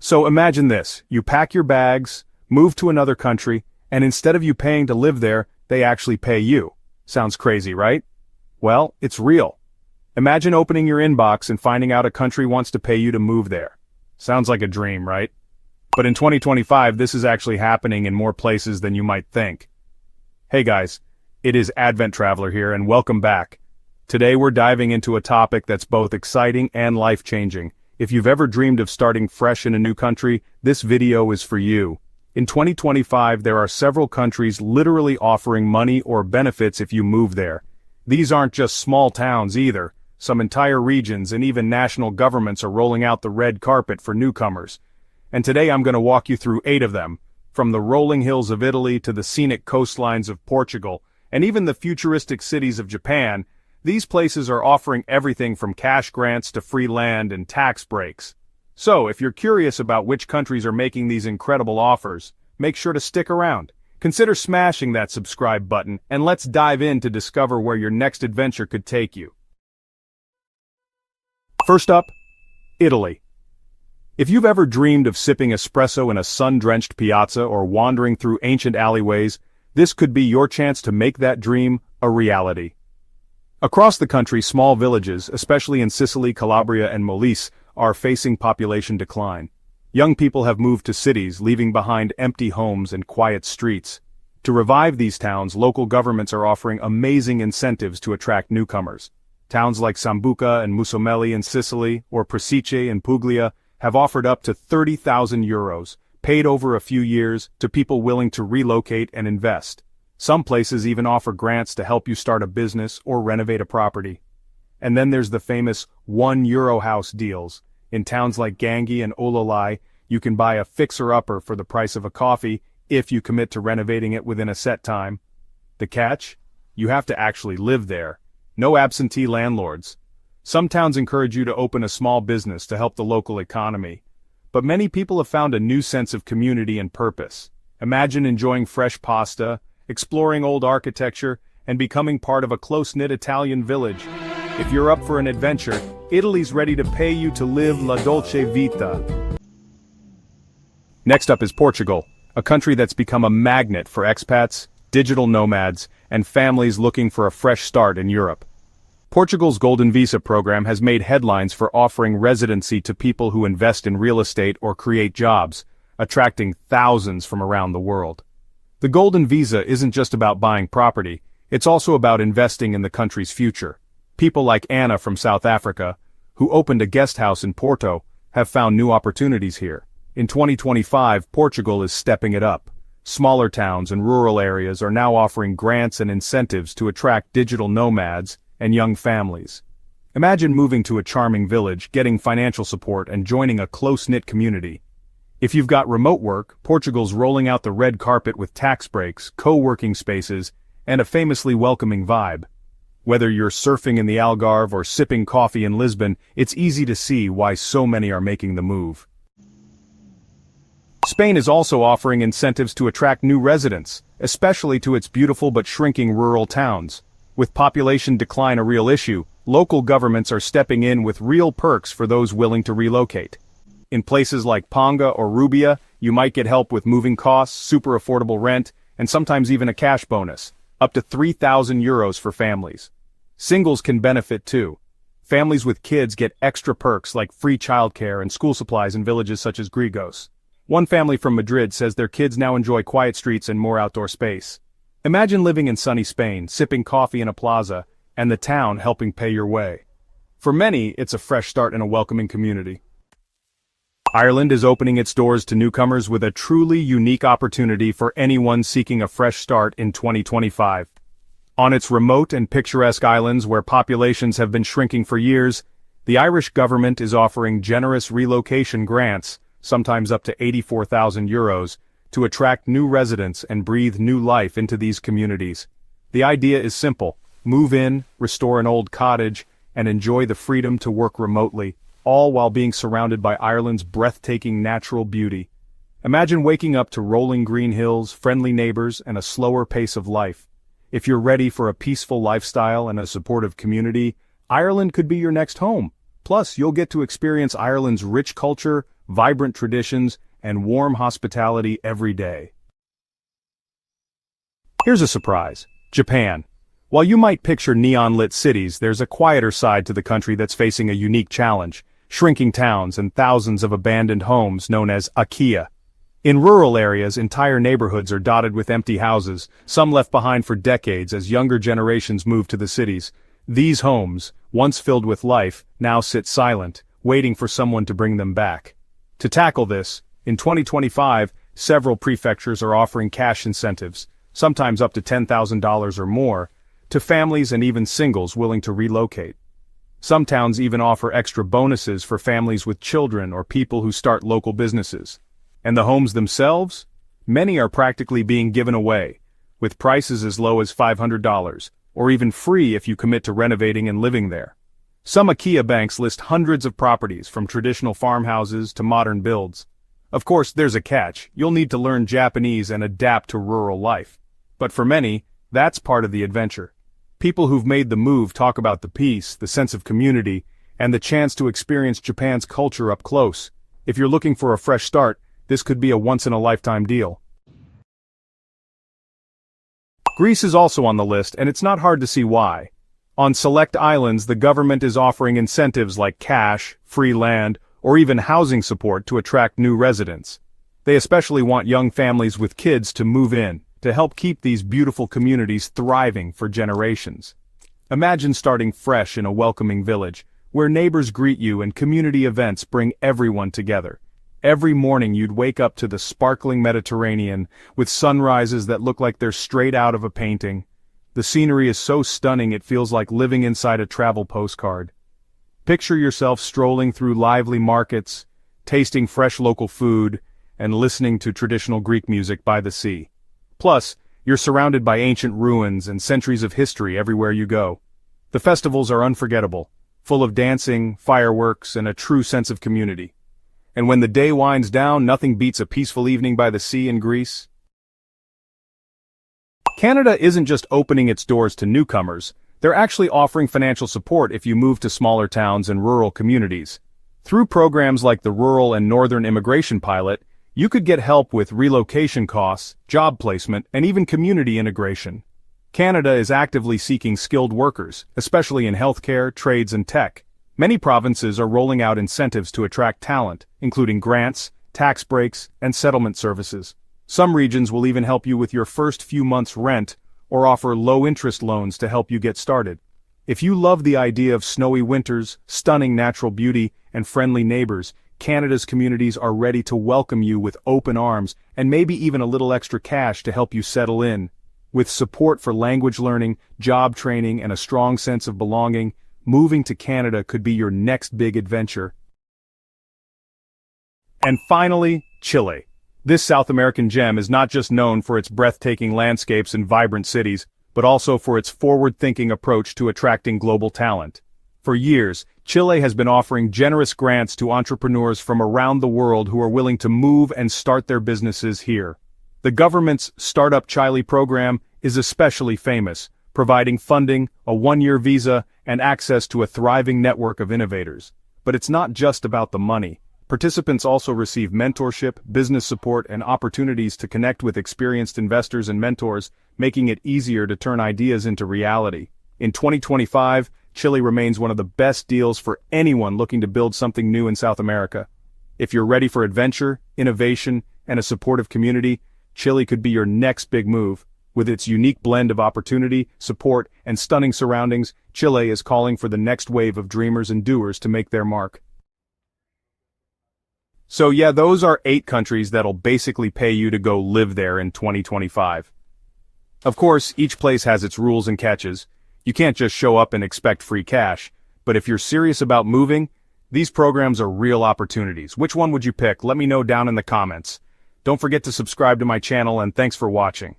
So imagine this, you pack your bags, move to another country, and instead of you paying to live there, they actually pay you. Sounds crazy, right? Well, it's real. Imagine opening your inbox and finding out a country wants to pay you to move there. Sounds like a dream, right? But in 2025, this is actually happening in more places than you might think. Hey guys, it is Advent Traveler here and welcome back. Today we're diving into a topic that's both exciting and life-changing. If you've ever dreamed of starting fresh in a new country, this video is for you. In 2025, there are several countries literally offering money or benefits if you move there. These aren't just small towns either. Some entire regions and even national governments are rolling out the red carpet for newcomers. And today I'm going to walk you through 8 of them, from the rolling hills of Italy to the scenic coastlines of Portugal, and even the futuristic cities of Japan. These places are offering everything from cash grants to free land and tax breaks. So, if you're curious about which countries are making these incredible offers, make sure to stick around. Consider smashing that subscribe button, and let's dive in to discover where your next adventure could take you. First up, Italy. If you've ever dreamed of sipping espresso in a sun-drenched piazza or wandering through ancient alleyways, this could be your chance to make that dream a reality. Across the country, small villages, especially in Sicily, Calabria, and Molise, are facing population decline. Young people have moved to cities, leaving behind empty homes and quiet streets. To revive these towns, local governments are offering amazing incentives to attract newcomers. Towns like Sambuca and Mussomeli in Sicily, or Presice in Puglia, have offered up to €30,000, paid over a few years, to people willing to relocate and invest. Some places even offer grants to help you start a business or renovate a property. And then there's the famous €1 house deals. In towns like Gangi and Olalai, you can buy a fixer-upper for the price of a coffee if you commit to renovating it within a set time. The catch? You have to actually live there. No absentee landlords. Some towns encourage you to open a small business to help the local economy. But many people have found a new sense of community and purpose. Imagine enjoying fresh pasta, exploring old architecture, and becoming part of a close-knit Italian village. If you're up for an adventure, Italy's ready to pay you to live la dolce vita. Next up is Portugal, a country that's become a magnet for expats, digital nomads, and families looking for a fresh start in Europe. Portugal's Golden Visa program has made headlines for offering residency to people who invest in real estate or create jobs, attracting thousands from around the world. The Golden Visa isn't just about buying property, it's also about investing in the country's future. People like Anna from South Africa, who opened a guest house in Porto, have found new opportunities here. In 2025, Portugal is stepping it up. Smaller towns and rural areas are now offering grants and incentives to attract digital nomads and young families. Imagine moving to a charming village, getting financial support, and joining a close-knit community. If you've got remote work, Portugal's rolling out the red carpet with tax breaks, co-working spaces, and a famously welcoming vibe. Whether you're surfing in the Algarve or sipping coffee in Lisbon, it's easy to see why so many are making the move. Spain is also offering incentives to attract new residents, especially to its beautiful but shrinking rural towns. With population decline a real issue, local governments are stepping in with real perks for those willing to relocate. In places like Ponga or Rubia, you might get help with moving costs, super affordable rent, and sometimes even a cash bonus, up to €3,000 for families. Singles can benefit too. Families with kids get extra perks like free childcare and school supplies in villages such as Grigos. One family from Madrid says their kids now enjoy quiet streets and more outdoor space. Imagine living in sunny Spain, sipping coffee in a plaza, and the town helping pay your way. For many, it's a fresh start in a welcoming community. Ireland is opening its doors to newcomers with a truly unique opportunity for anyone seeking a fresh start in 2025. On its remote and picturesque islands where populations have been shrinking for years, the Irish government is offering generous relocation grants, sometimes up to €84,000, to attract new residents and breathe new life into these communities. The idea is simple: move in, restore an old cottage, and enjoy the freedom to work remotely, all while being surrounded by Ireland's breathtaking natural beauty. Imagine waking up to rolling green hills, friendly neighbors, and a slower pace of life. If you're ready for a peaceful lifestyle and a supportive community, Ireland could be your next home. Plus, you'll get to experience Ireland's rich culture, vibrant traditions, and warm hospitality every day. Here's a surprise. Japan. While you might picture neon-lit cities, there's a quieter side to the country that's facing a unique challenge: shrinking towns and thousands of abandoned homes known as akiya. In rural areas, entire neighborhoods are dotted with empty houses, some left behind for decades as younger generations move to the cities. These homes, once filled with life, now sit silent, waiting for someone to bring them back. To tackle this, in 2025, several prefectures are offering cash incentives, sometimes up to $10,000 or more, to families and even singles willing to relocate. Some towns even offer extra bonuses for families with children or people who start local businesses. And the homes themselves? Many are practically being given away, with prices as low as $500, or even free if you commit to renovating and living there. Some akiya banks list hundreds of properties, from traditional farmhouses to modern builds. Of course, there's a catch: you'll need to learn Japanese and adapt to rural life. But for many, that's part of the adventure. People who've made the move talk about the peace, the sense of community, and the chance to experience Japan's culture up close. If you're looking for a fresh start, this could be a once-in-a-lifetime deal. Greece is also on the list, and it's not hard to see why. On select islands, the government is offering incentives like cash, free land, or even housing support to attract new residents. They especially want young families with kids to move in, to help keep these beautiful communities thriving for generations. Imagine starting fresh in a welcoming village, where neighbors greet you and community events bring everyone together. Every morning you'd wake up to the sparkling Mediterranean, with sunrises that look like they're straight out of a painting. The scenery is so stunning it feels like living inside a travel postcard. Picture yourself strolling through lively markets, tasting fresh local food, and listening to traditional Greek music by the sea. Plus, you're surrounded by ancient ruins and centuries of history everywhere you go. The festivals are unforgettable, full of dancing, fireworks, and a true sense of community. And when the day winds down, nothing beats a peaceful evening by the sea in Greece. Canada isn't just opening its doors to newcomers, they're actually offering financial support if you move to smaller towns and rural communities. Through programs like the Rural and Northern Immigration Pilot, you could get help with relocation costs, job placement, and even community integration. Canada is actively seeking skilled workers, especially in healthcare, trades, and tech. Many provinces are rolling out incentives to attract talent, including grants, tax breaks, and settlement services. Some regions will even help you with your first few months' rent, or offer low-interest loans to help you get started. If you love the idea of snowy winters, stunning natural beauty, and friendly neighbors, Canada's communities are ready to welcome you with open arms, and maybe even a little extra cash to help you settle in. With support for language learning, job training, and a strong sense of belonging, moving to Canada could be your next big adventure. And finally, Chile. This South American gem is not just known for its breathtaking landscapes and vibrant cities, but also for its forward-thinking approach to attracting global talent. For years, Chile has been offering generous grants to entrepreneurs from around the world who are willing to move and start their businesses here. The government's Startup Chile program is especially famous, providing funding, a one-year visa, and access to a thriving network of innovators. But it's not just about the money. Participants also receive mentorship, business support, and opportunities to connect with experienced investors and mentors, making it easier to turn ideas into reality. In 2025, Chile remains one of the best deals for anyone looking to build something new in South America. If you're ready for adventure, innovation, and a supportive community, Chile could be your next big move. With its unique blend of opportunity, support, and stunning surroundings, Chile is calling for the next wave of dreamers and doers to make their mark. So yeah, those are 8 countries that'll basically pay you to go live there in 2025. Of course, each place has its rules and catches. You can't just show up and expect free cash. But if you're serious about moving, these programs are real opportunities. Which one would you pick? Let me know down in the comments. Don't forget to subscribe to my channel, and thanks for watching.